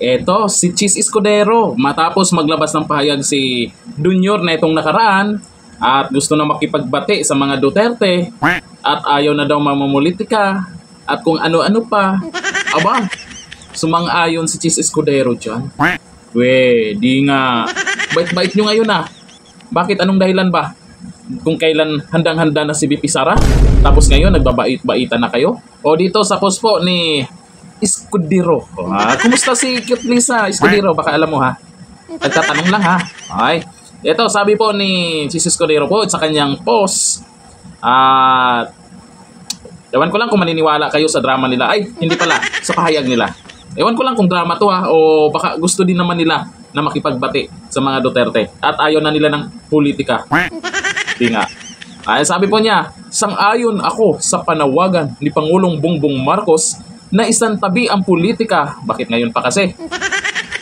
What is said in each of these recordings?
Eto, si Cheese Escudero, matapos maglabas ng pahayag si Junior na itong nakaraan at gusto na makipagbati sa mga Duterte at ayaw na daw mamumulitika at kung ano-ano pa. Aba, sumang-ayon si Cheese Escudero dyan. We, di nga. Bait-bait nyo ngayon ah. Bakit? Anong dahilan ba? Kung kailan handang-handa na si BP Sara, tapos ngayon nagbabait-baitan na kayo? O dito sa post po ni Escudero. Kumusta si Cute Lisa Escudero? Baka alam mo ha. Nagtatanong lang ha. Okay. Ito, sabi po ni Cheese Escudero po sa kanyang post. At ewan ko lang kung maniniwala kayo sa drama nila. Ay, hindi pala. Sa pahayag nila. Ewan ko lang kung drama to ha. O baka gusto din naman nila na makipagbati sa mga Duterte. At ayaw na nila ng politika. Di nga. Ay, sabi po niya, sang-ayon ako sa panawagan ni Pangulong Bongbong Marcos na isantabi ang politika. Bakit ngayon pa kasi?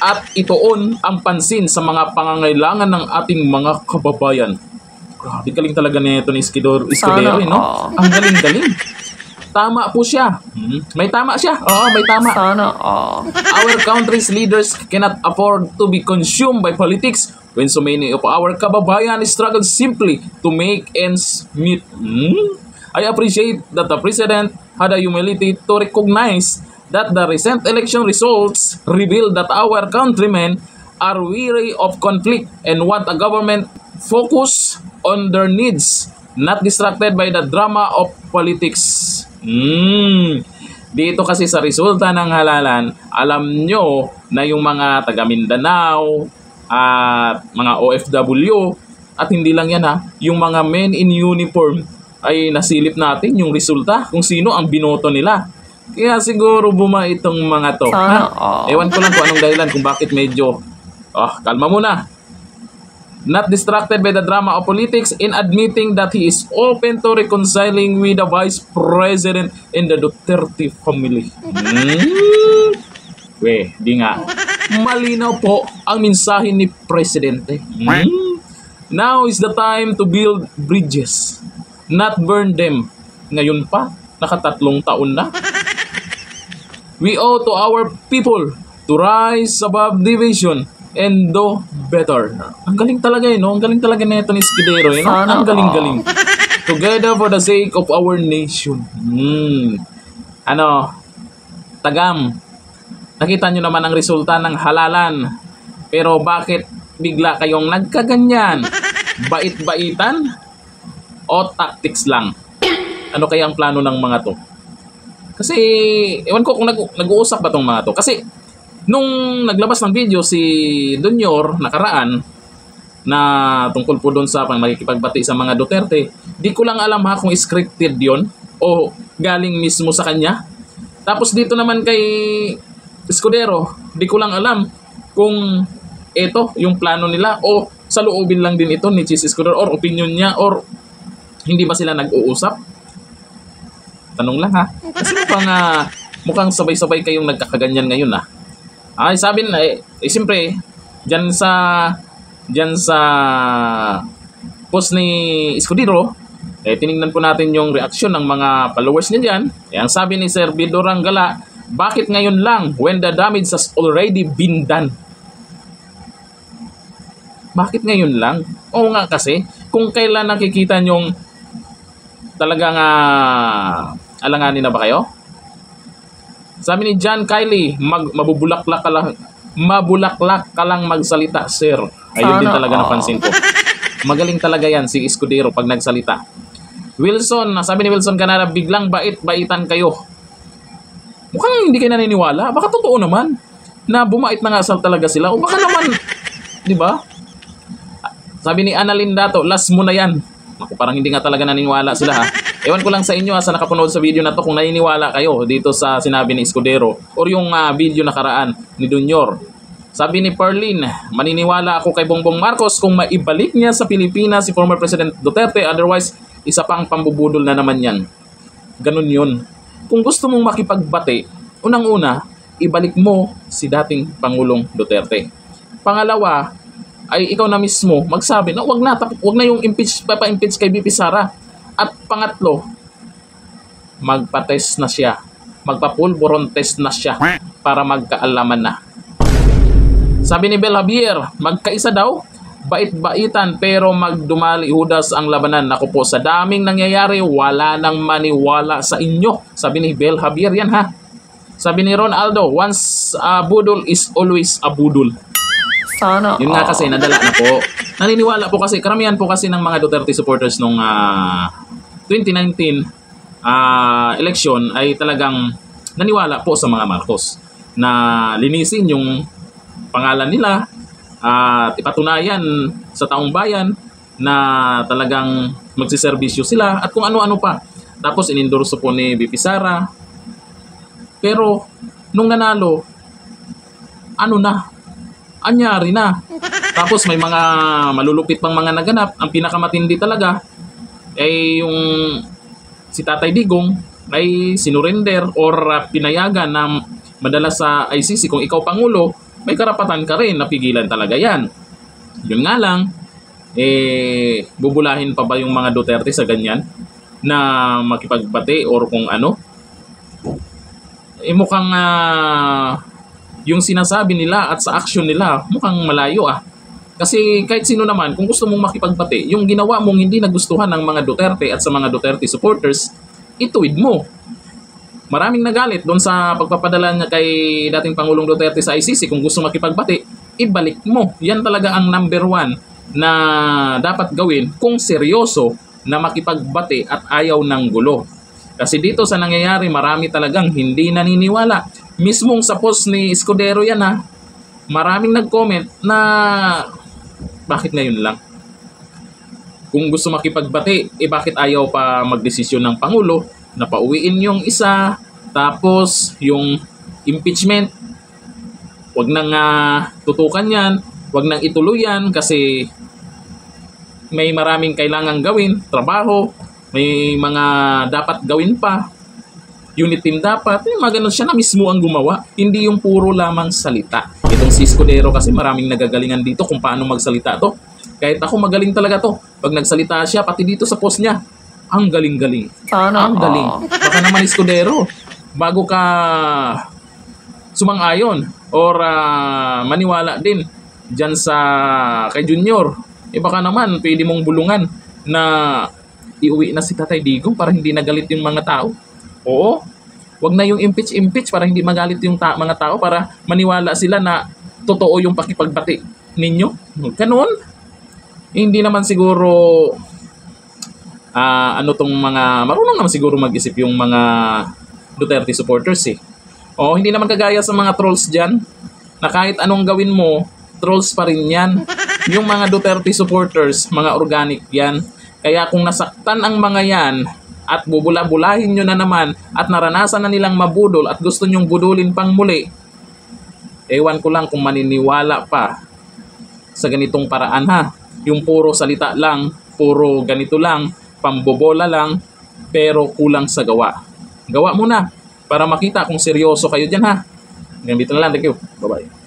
At ituon ang pansin sa mga pangangailangan ng ating mga kababayan. Grabe, galing talaga nito ni Escudero, no? Ang galing-galing. Tama po siya. May tama siya. Oo, may tama. Our country's leaders cannot afford to be consumed by politics when so many of our kababayan struggle simply to make ends meet. I appreciate that the President had the humility to recognize that the recent election results reveal that our countrymen are weary of conflict and want a government focused on their needs, not distracted by the drama of politics. Dito kasi sa resulta ng halalan, alam nyo na yung mga taga Mindanao at mga OFW at hindi lang yan ha, yung mga men in uniform ay nasilip natin yung resulta kung sino ang binoto nila. Kaya siguro bumait itong mga to. Ewan ko lang kung anong dahilan kung bakit medyo kalma muna. Not distracted by the drama of politics in admitting that he is open to reconciling with the Vice President in the Duterte family. We, di nga. Malinaw po ang mensahe ni Presidente. Now is the time to build bridges, not burn them. Ngayon pa, nakatatlong taon na. We owe to our people to rise above division and do better. Ang galing talaga no? Ang galing talaga na ito ni Escudero no? Ang galing-galing. Together for the sake of our nation. Tagam. Nakita nyo naman ang resulta ng halalan. Pero bakit bigla kayong nagkaganyan? Bait-baitan? O tactics lang? Ano kaya ang plano ng mga to? Kasi, ewan ko kung nag-uusap ba tong mga to. Kasi, nung naglabas ng video si Junior nakaraan na tungkol po doon sa makikipagbati sa mga Duterte, di ko lang alam ha kung scripted yon o galing mismo sa kanya. Tapos dito naman kay Escudero, di ko lang alam kung ito yung plano nila o sa loobin lang din ito ni Cheese Escudero or opinion niya or hindi ba sila nag-uusap? Tanong lang ha. Kasi mukhang sabay-sabay kayong nagkakaganyan ngayon ha. Ay, sabi na, siyempre, dyan sa post ni Escudero, tinignan po natin yung reaksyon ng mga followers niya dyan. Ang sabi ni Sir Bido Ranggala, bakit ngayon lang when the damage has already been done? Bakit ngayon lang? Oo nga kasi, kung kailan nakikita nyong talagang alanganin na ba kayo? Sabi ni John Kylie, mabulaklak ka lang magsalita, sir. Ayun din talaga napansin ko. Magaling talaga yan si Escudero pag nagsalita. Wilson, sabi ni Wilson Canara, biglang bait-baitan kayo. Mukhang hindi kayo naniniwala. Baka totoo naman na bumait na nga talaga sila. O baka naman, di ba? Sabi ni Annalyn Dato, last mo na yan. Ako, parang hindi nga talaga naniniwala sila ha. Ewan ko lang sa inyo sa nakapanood sa video na to kung naniniwala kayo dito sa sinabi ni Escudero or yung video nakaraan ni Junior. Sabi ni Perlin, maniniwala ako kay Bongbong Marcos kung maibalik niya sa Pilipinas si former President Duterte, otherwise isa pang pambubudol na naman yan. Ganun yun. Kung gusto mong makipagbati, unang-una, ibalik mo si dating Pangulong Duterte. Pangalawa, ay ikaw na mismo magsabi na wag na yung papa-impeach kay BP Sara. At pangatlo, magpa-test na siya. Magpa-pulburon test na siya para magkaalaman na. Sabi ni Bel Javier, magkaisa daw, bait-baitan pero magdumali hudas ang labanan. Naku po, sa daming nangyayari, wala nang maniwala sa inyo. Sabi ni Bel Javier yan ha. Sabi ni Ron Aldo, once a budol is always a budol. Sana Yun nga kasi, nadala na po. Naniniwala po kasi, karamihan po kasi ng mga Duterte supporters nung 2019 election ay talagang naniwala po sa mga Marcos na linisin yung pangalan nila at ipatunayan sa taong bayan na talagang magsiservisyo sila at kung ano-ano pa. Tapos inendorso po ni BP Sara. Pero nung nanalo, ano na? Anyari na. Tapos may mga malulupit pang mga naganap. Ang pinakamatindi talaga ay yung si Tatay Digong ay sinurrender or pinayagan na madala sa ICC. Kung ikaw Pangulo, may karapatan ka rin, napigilan talaga yan. Yun nga lang, bubulahin pa ba yung mga Duterte sa ganyan na makipagbati or kung ano? Mukhang yung sinasabi nila at sa action nila, mukhang malayo Kasi kahit sino naman, kung gusto mong makipagbati, yung ginawa mong hindi nagustuhan ng mga Duterte at sa mga Duterte supporters, ituwid mo. Maraming nagalit doon sa pagpapadala niya kay dating Pangulong Duterte sa ICC. Kung gusto makipagbati, ibalik mo. Yan talaga ang number 1 na dapat gawin kung seryoso na makipagbati at ayaw ng gulo. Kasi dito sa nangyayari, marami talagang hindi naniniwala. Mismong sa post ni Escudero yan maraming nag-comment na bakit ngayon lang? Kung gusto makipagbati, bakit ayaw pa magdesisyon ng Pangulo na pauwiin yung isa, tapos yung impeachment, wag nang tutukan yan, wag nang ituloy yan kasi may maraming kailangang gawin, trabaho, may mga dapat gawin pa, unit team dapat, mga ganun siya na mismo ang gumawa, hindi yung puro lamang salita. Itong si Escudero kasi maraming nagagalingan dito kung paano magsalita to. Kahit ako magaling talaga to. Pag nagsalita siya, pati dito sa post niya, ang galing-galing. Sana ang galing. Baka naman Escudero, bago ka sumang-ayon or maniwala din dyan sa kay Junior, baka naman pwede mong bulungan na iuwi na si Tatay Digong para hindi nagalit yung mga tao. Oo, wag na yung impeach para hindi magalit yung mga tao, para maniwala sila na totoo yung pakipagbati ninyo. Ganun. Hindi naman siguro tong mga marunong naman siguro mag-isip yung mga Duterte supporters O hindi naman kagaya sa mga trolls dyan na kahit anong gawin mo, trolls pa rin yan. Yung mga Duterte supporters, mga organic yan. Kaya kung nasaktan ang mga yan at bubula-bulahin nyo na naman at naranasan na nilang mabudol at gusto nyong budulin pang muli, ewan ko lang kung maniniwala pa sa ganitong paraan Yung puro salita lang, puro ganito lang, pambobola lang, pero kulang sa gawa. Gawa mo na para makita kung seryoso kayo dyan Ganito na lang. Thank you. Bye-bye.